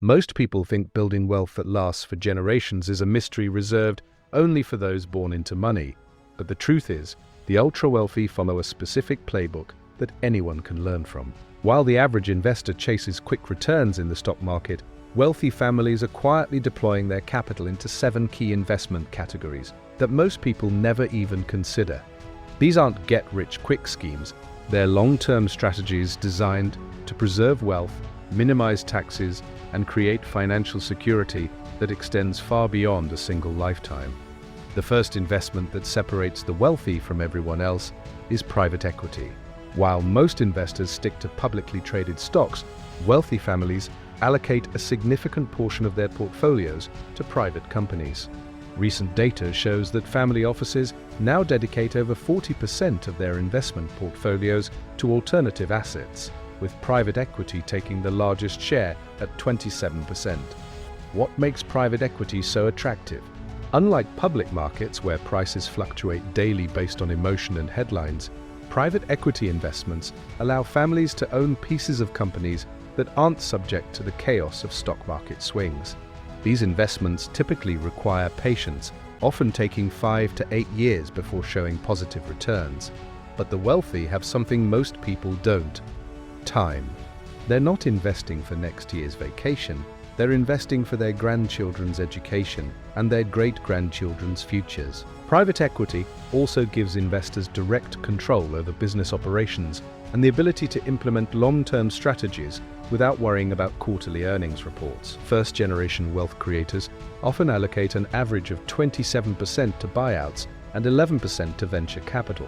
Most people think building wealth that lasts for generations is a mystery reserved only for those born into money. But the truth is, the ultra-wealthy follow a specific playbook that anyone can learn from. While the average investor chases quick returns in the stock market, wealthy families are quietly deploying their capital into 7 key investment categories that most people never even consider. These aren't get-rich-quick schemes. They're long-term strategies designed to preserve wealth, minimize taxes, and create financial security that extends far beyond a single lifetime. The first investment that separates the wealthy from everyone else is private equity. While most investors stick to publicly traded stocks, wealthy families allocate a significant portion of their portfolios to private companies. Recent data shows that family offices now dedicate over 40% of their investment portfolios to alternative assets, with private equity taking the largest share at 27%. What makes private equity so attractive? Unlike public markets where prices fluctuate daily based on emotion and headlines, private equity investments allow families to own pieces of companies that aren't subject to the chaos of stock market swings. These investments typically require patience, often taking 5 to 8 years before showing positive returns. But the wealthy have something most people don't: time. They're not investing for next year's vacation, they're investing for their grandchildren's education and their great-grandchildren's futures. Private equity also gives investors direct control over business operations and the ability to implement long-term strategies without worrying about quarterly earnings reports. First-generation wealth creators often allocate an average of 27% to buyouts and 11% to venture capital,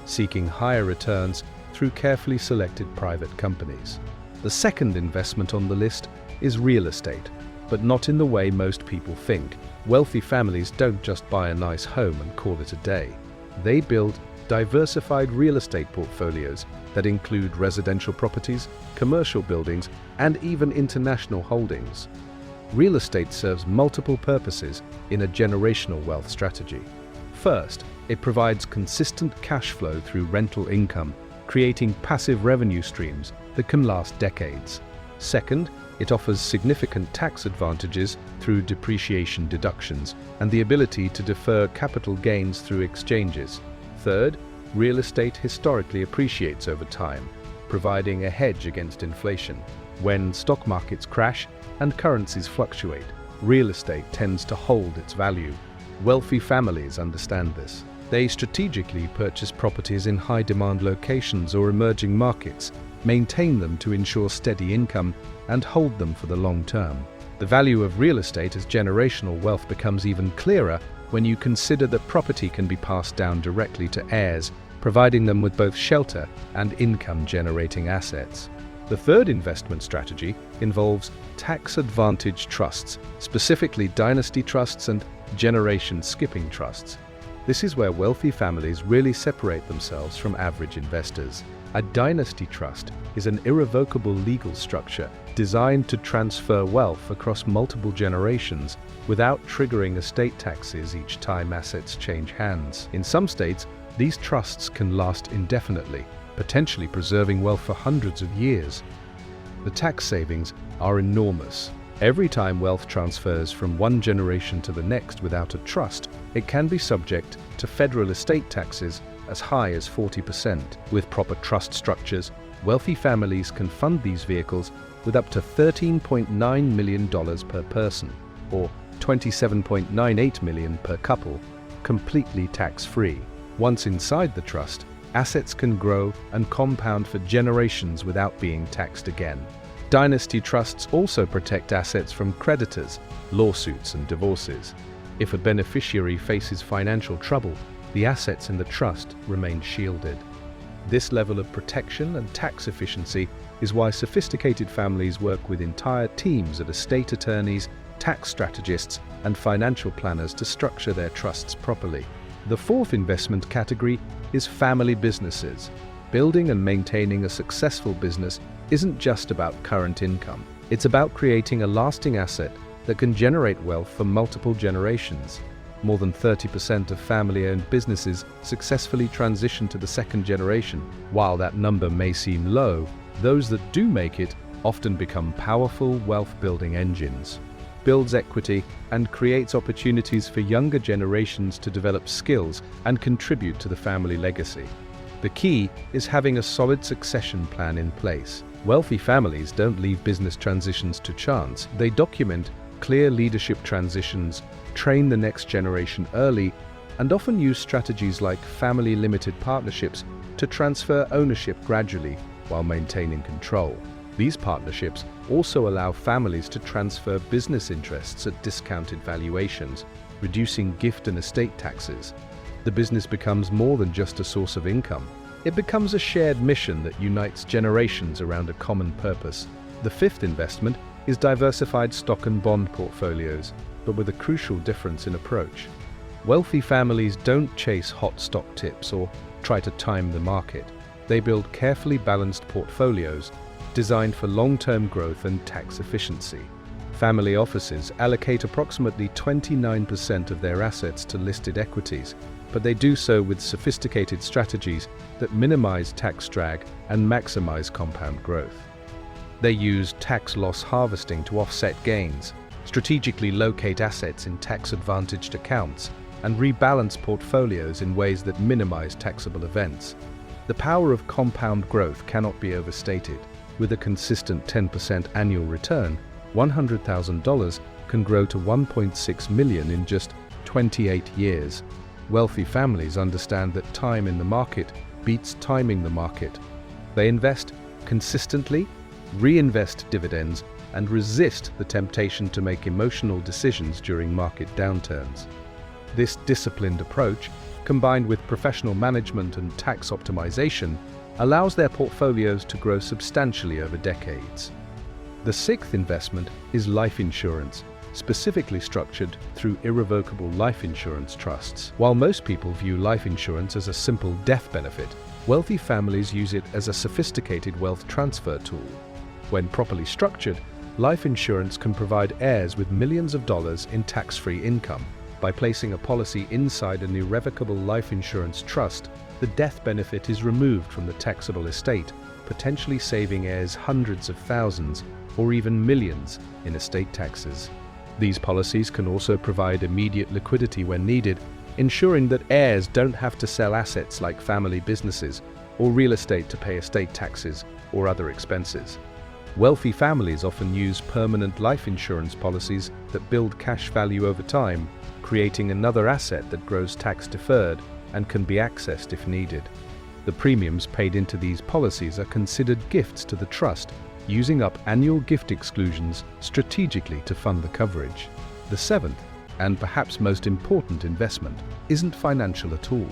seeking higher returns through carefully selected private companies. The second investment on the list is real estate, but not in the way most people think. Wealthy families don't just buy a nice home and call it a day. They build diversified real estate portfolios that include residential properties, commercial buildings, and even international holdings. Real estate serves multiple purposes in a generational wealth strategy. First, it provides consistent cash flow through rental income, creating passive revenue streams that can last decades. Second, it offers significant tax advantages through depreciation deductions and the ability to defer capital gains through exchanges. Third, real estate historically appreciates over time, providing a hedge against inflation. When stock markets crash and currencies fluctuate, real estate tends to hold its value. Wealthy families understand this. They strategically purchase properties in high-demand locations or emerging markets, maintain them to ensure steady income, and hold them for the long term. The value of real estate as generational wealth becomes even clearer when you consider that property can be passed down directly to heirs, providing them with both shelter and income-generating assets. The third investment strategy involves tax-advantaged trusts, specifically dynasty trusts and generation-skipping trusts. This is where wealthy families really separate themselves from average investors. A dynasty trust is an irrevocable legal structure designed to transfer wealth across multiple generations without triggering estate taxes each time assets change hands. In some states, these trusts can last indefinitely, potentially preserving wealth for hundreds of years. The tax savings are enormous. Every time wealth transfers from one generation to the next without a trust, it can be subject to federal estate taxes as high as 40%. With proper trust structures, wealthy families can fund these vehicles with up to $13.9 million per person, or $27.98 million per couple, completely tax-free. Once inside the trust, assets can grow and compound for generations without being taxed again. Dynasty trusts also protect assets from creditors, lawsuits, and divorces. If a beneficiary faces financial trouble, the assets in the trust remain shielded. This level of protection and tax efficiency is why sophisticated families work with entire teams of estate attorneys, tax strategists, and financial planners to structure their trusts properly. The fourth investment category is family businesses. Building and maintaining a successful business isn't just about current income. It's about creating a lasting asset that can generate wealth for multiple generations. More than 30% of family-owned businesses successfully transition to the second generation. While that number may seem low, those that do make it often become powerful wealth-building engines, builds equity, and creates opportunities for younger generations to develop skills and contribute to the family legacy. The key is having a solid succession plan in place. Wealthy families don't leave business transitions to chance. They document clear leadership transitions, train the next generation early, and often use strategies like family limited partnerships to transfer ownership gradually while maintaining control. These partnerships also allow families to transfer business interests at discounted valuations, reducing gift and estate taxes. The business becomes more than just a source of income. It becomes a shared mission that unites generations around a common purpose. The fifth investment is diversified stock and bond portfolios, but with a crucial difference in approach. Wealthy families don't chase hot stock tips or try to time the market. They build carefully balanced portfolios designed for long-term growth and tax efficiency. Family offices allocate approximately 29% of their assets to listed equities, but they do so with sophisticated strategies that minimize tax drag and maximize compound growth. They use tax loss harvesting to offset gains, strategically locate assets in tax-advantaged accounts, and rebalance portfolios in ways that minimize taxable events. The power of compound growth cannot be overstated. With a consistent 10% annual return, $100,000 can grow to $1.6 million in just 28 years. Wealthy families understand that time in the market beats timing the market. They invest consistently, reinvest dividends, and resist the temptation to make emotional decisions during market downturns. This disciplined approach, combined with professional management and tax optimization, allows their portfolios to grow substantially over decades. The sixth investment is life insurance, specifically structured through irrevocable life insurance trusts. While most people view life insurance as a simple death benefit, wealthy families use it as a sophisticated wealth transfer tool. When properly structured, life insurance can provide heirs with millions of dollars in tax-free income. By placing a policy inside an irrevocable life insurance trust, the death benefit is removed from the taxable estate, potentially saving heirs hundreds of thousands or even millions in estate taxes. These policies can also provide immediate liquidity when needed, ensuring that heirs don't have to sell assets like family businesses or real estate to pay estate taxes or other expenses. Wealthy families often use permanent life insurance policies that build cash value over time, creating another asset that grows tax-deferred and can be accessed if needed. The premiums paid into these policies are considered gifts to the trust, using up annual gift exclusions strategically to fund the coverage. The seventh, and perhaps most important investment, isn't financial at all.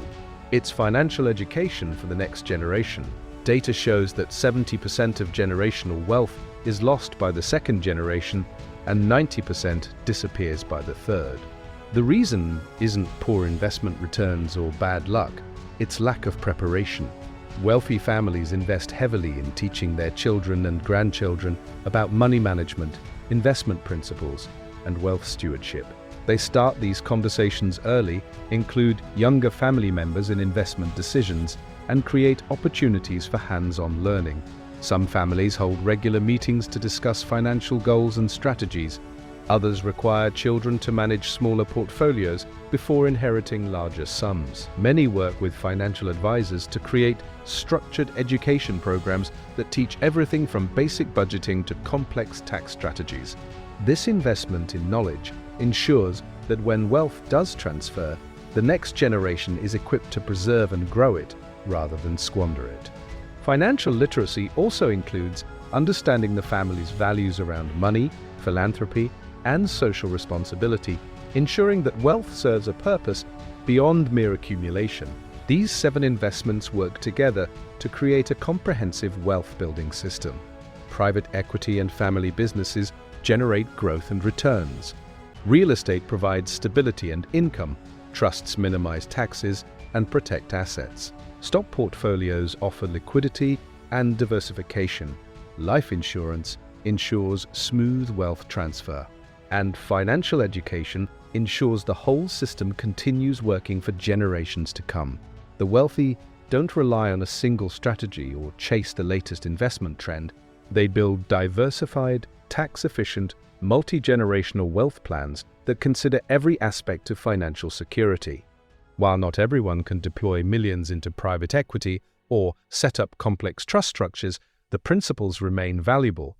It's financial education for the next generation. Data shows that 70% of generational wealth is lost by the second generation and 90% disappears by the third. The reason isn't poor investment returns or bad luck, it's lack of preparation. Wealthy families invest heavily in teaching their children and grandchildren about money management, investment principles, and wealth stewardship. They start these conversations early, include younger family members in investment decisions, and create opportunities for hands-on learning. Some families hold regular meetings to discuss financial goals and strategies. Others require children to manage smaller portfolios before inheriting larger sums. Many work with financial advisors to create structured education programs that teach everything from basic budgeting to complex tax strategies. This investment in knowledge ensures that when wealth does transfer, the next generation is equipped to preserve and grow it rather than squander it. Financial literacy also includes understanding the family's values around money, philanthropy, and social responsibility, ensuring that wealth serves a purpose beyond mere accumulation. These 7 investments work together to create a comprehensive wealth-building system. Private equity and family businesses generate growth and returns. Real estate provides stability and income. Trusts minimize taxes and protect assets. Stock portfolios offer liquidity and diversification. Life insurance ensures smooth wealth transfer. And financial education ensures the whole system continues working for generations to come. The wealthy don't rely on a single strategy or chase the latest investment trend. They build diversified, tax-efficient, multi-generational wealth plans that consider every aspect of financial security. While not everyone can deploy millions into private equity or set up complex trust structures, the principles remain valuable